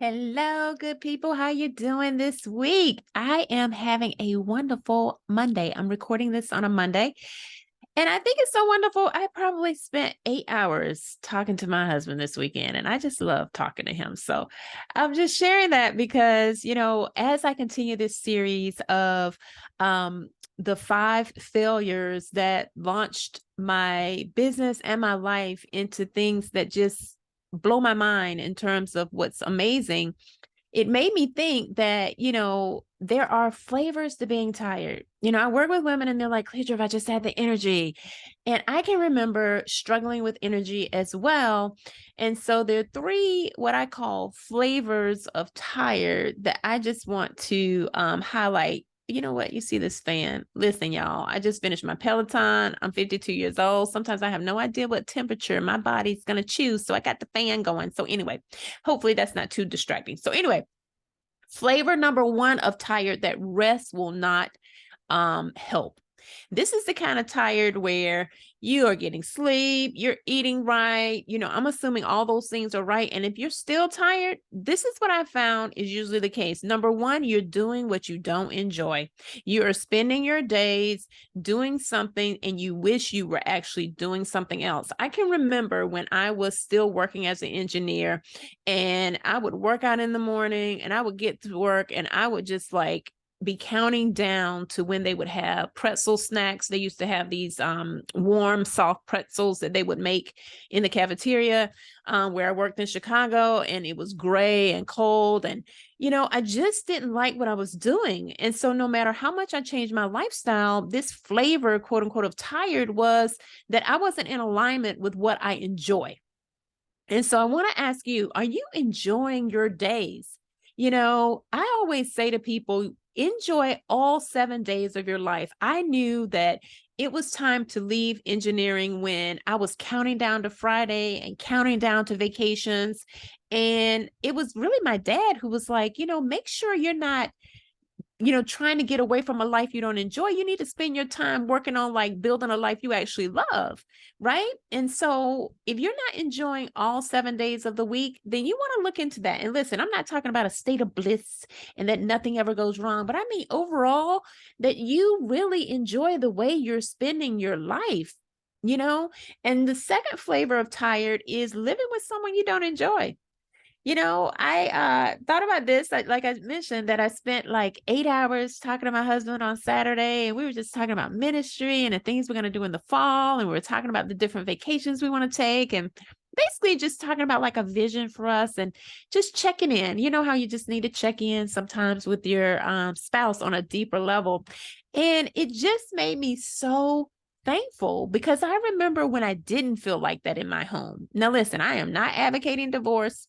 Hello, good people. How you doing this week? I am having a wonderful Monday. I'm recording this on a Monday, and I think it's so wonderful. I probably spent 8 hours talking to my husband this weekend, and I just love talking to him. So I'm just sharing that because, as I continue this series of the 5 failures that launched my business and my life into things that just blow my mind in terms of what's amazing, it made me think that, there are flavors to being tired. I work with women and they're like, Cledra, I just had the energy. And I can remember struggling with energy as well. And so there are three, what I call flavors of tired that I just want to highlight. You know what? You see this fan. Listen, y'all, I just finished my Peloton. I'm 52 years old. Sometimes I have no idea what temperature my body's going to choose. So I got the fan going. So anyway, hopefully that's not too distracting. So anyway, flavor number one of tired that rest will not help. This is the kind of tired where you are getting sleep, you're eating right. I'm assuming all those things are right. And if you're still tired, this is what I found is usually the case. Number one, you're doing what you don't enjoy. You are spending your days doing something and you wish you were actually doing something else. I can remember when I was still working as an engineer and I would work out in the morning and I would get to work and I would just be counting down to when they would have pretzel snacks. They used to have these warm, soft pretzels that they would make in the cafeteria where I worked in Chicago, and it was gray and cold. And, I just didn't like what I was doing. And so no matter how much I changed my lifestyle, this flavor, quote unquote, of tired was that I wasn't in alignment with what I enjoy. And so I want to ask you, are you enjoying your days? I always say to people, enjoy all 7 days of your life. I knew that it was time to leave engineering when I was counting down to Friday and counting down to vacations. And it was really my dad who was like, make sure you're not trying to get away from a life you don't enjoy. You need to spend your time working on building a life you actually love. Right. And so if you're not enjoying all 7 days of the week, then you want to look into that. And listen, I'm not talking about a state of bliss and that nothing ever goes wrong, but I mean, overall, that you really enjoy the way you're spending your life, and the second flavor of tired is living with someone you don't enjoy. I thought about this, like I mentioned, that I spent 8 hours talking to my husband on Saturday, and we were just talking about ministry and the things we're going to do in the fall. And we were talking about the different vacations we want to take, and basically just talking about a vision for us and just checking in. You know how you just need to check in sometimes with your spouse on a deeper level. And it just made me so thankful because I remember when I didn't feel like that in my home. Now, listen, I am not advocating divorce.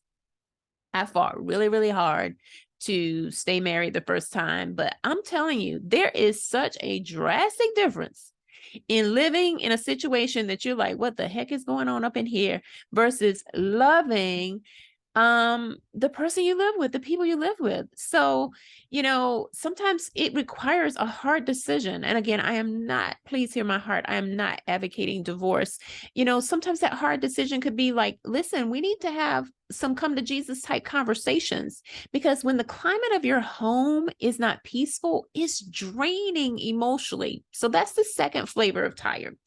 I fought really, really hard to stay married the first time, but I'm telling you, there is such a drastic difference in living in a situation that you're like, what the heck is going on up in here, versus loving the person you live with, the people you live with. So, sometimes it requires a hard decision. And again, I am not, please hear my heart, I am not advocating divorce. Sometimes that hard decision could be like, listen, we need to have some come to Jesus type conversations, because when the climate of your home is not peaceful, it's draining emotionally. So that's the second flavor of tired.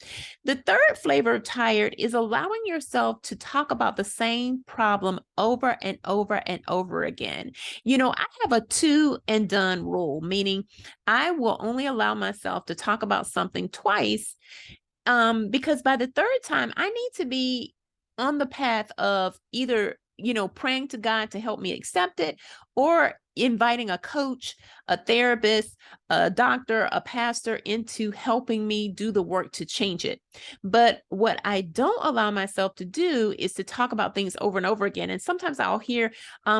The third flavor of tired is allowing yourself to talk about the same problem over and over and over again. I have a two and done rule, meaning I will only allow myself to talk about something twice, because by the third time, I need to be on the path of either praying to God to help me accept it, or inviting a coach, a therapist, a doctor, a pastor into helping me do the work to change it. But what I don't allow myself to do is to talk about things over and over again. And sometimes I'll hear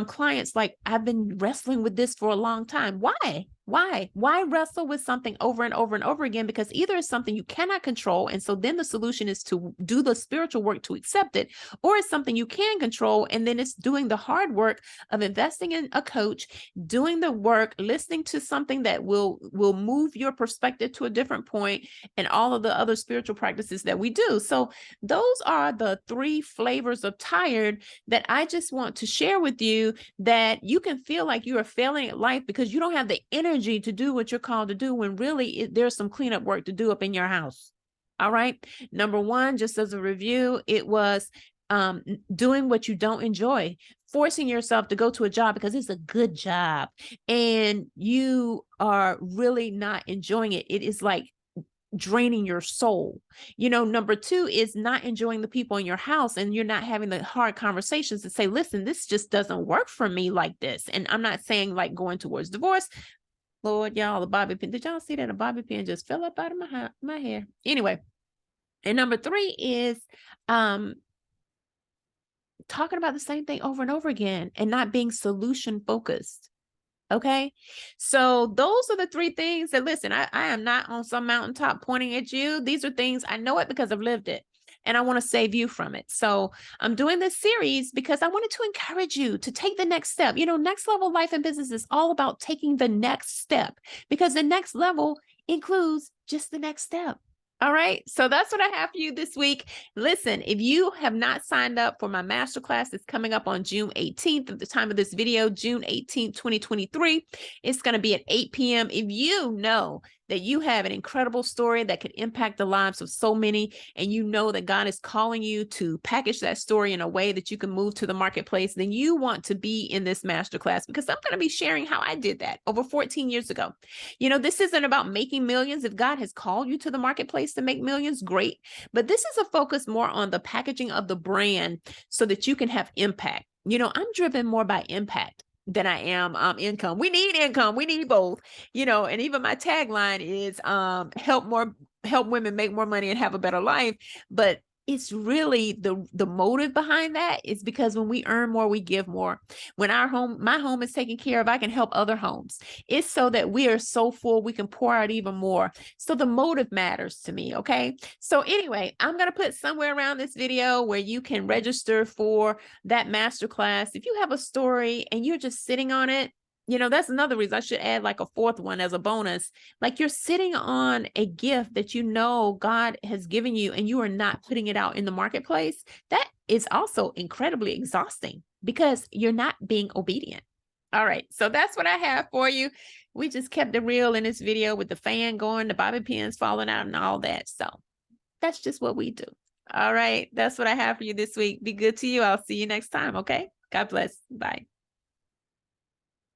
clients like, I've been wrestling with this for a long time. Why? Why wrestle with something over and over and over again? Because either it's something you cannot control, and so then the solution is to do the spiritual work to accept it, or it's something you can control, and then it's doing the hard work of investing in a coach, doing the work, listening to something that will move your perspective to a different point, and all of the other spiritual practices businesses that we do. So those are the 3 flavors of tired that I just want to share with you, that you can feel like you are failing at life because you don't have the energy to do what you're called to do, when really there's some cleanup work to do up in your house. All right. Number 1, just as a review, it was doing what you don't enjoy, forcing yourself to go to a job because it's a good job and you are really not enjoying it. It is like draining your soul. Number 2 is not enjoying the people in your house, and you're not having the hard conversations to say, listen, this just doesn't work for me like this. And I'm not saying like going towards divorce. Lord, y'all, the bobby pin. Did y'all see that? A bobby pin just fell up out of my hair. Anyway. And number 3 is talking about the same thing over and over again and not being solution focused. Okay. So those are the 3 things that, listen, I am not on some mountaintop pointing at you. These are things I know it because I've lived it, and I want to save you from it. So I'm doing this series because I wanted to encourage you to take the next step. Next level life and business is all about taking the next step, because the next level includes just the next step. All right. So that's what I have for you this week. Listen, if you have not signed up for my masterclass, it's coming up on June 18th at the time of this video, June 18th, 2023. It's going to be at 8 p.m. If you know that you have an incredible story that could impact the lives of so many, and you know that God is calling you to package that story in a way that you can move to the marketplace, then you want to be in this masterclass, because I'm going to be sharing how I did that over 14 years ago. This isn't about making millions. If God has called you to the marketplace to make millions, great. But this is a focus more on the packaging of the brand so that you can have impact. I'm driven more by impact than I am income. We need income. We need both, and even my tagline is help women make more money and have a better life. But it's really the motive behind that is because when we earn more, we give more. When my home is taken care of, I can help other homes. It's so that we are so full, we can pour out even more. So the motive matters to me. Okay. So anyway, I'm going to put somewhere around this video where you can register for that masterclass. If you have a story and you're just sitting on it, that's another reason I should add like a 4th one as a bonus. Like, you're sitting on a gift that God has given you and you are not putting it out in the marketplace. That is also incredibly exhausting because you're not being obedient. All right. So that's what I have for you. We just kept it real in this video with the fan going, the bobby pins falling out and all that. So that's just what we do. All right. That's what I have for you this week. Be good to you. I'll see you next time. Okay. God bless. Bye.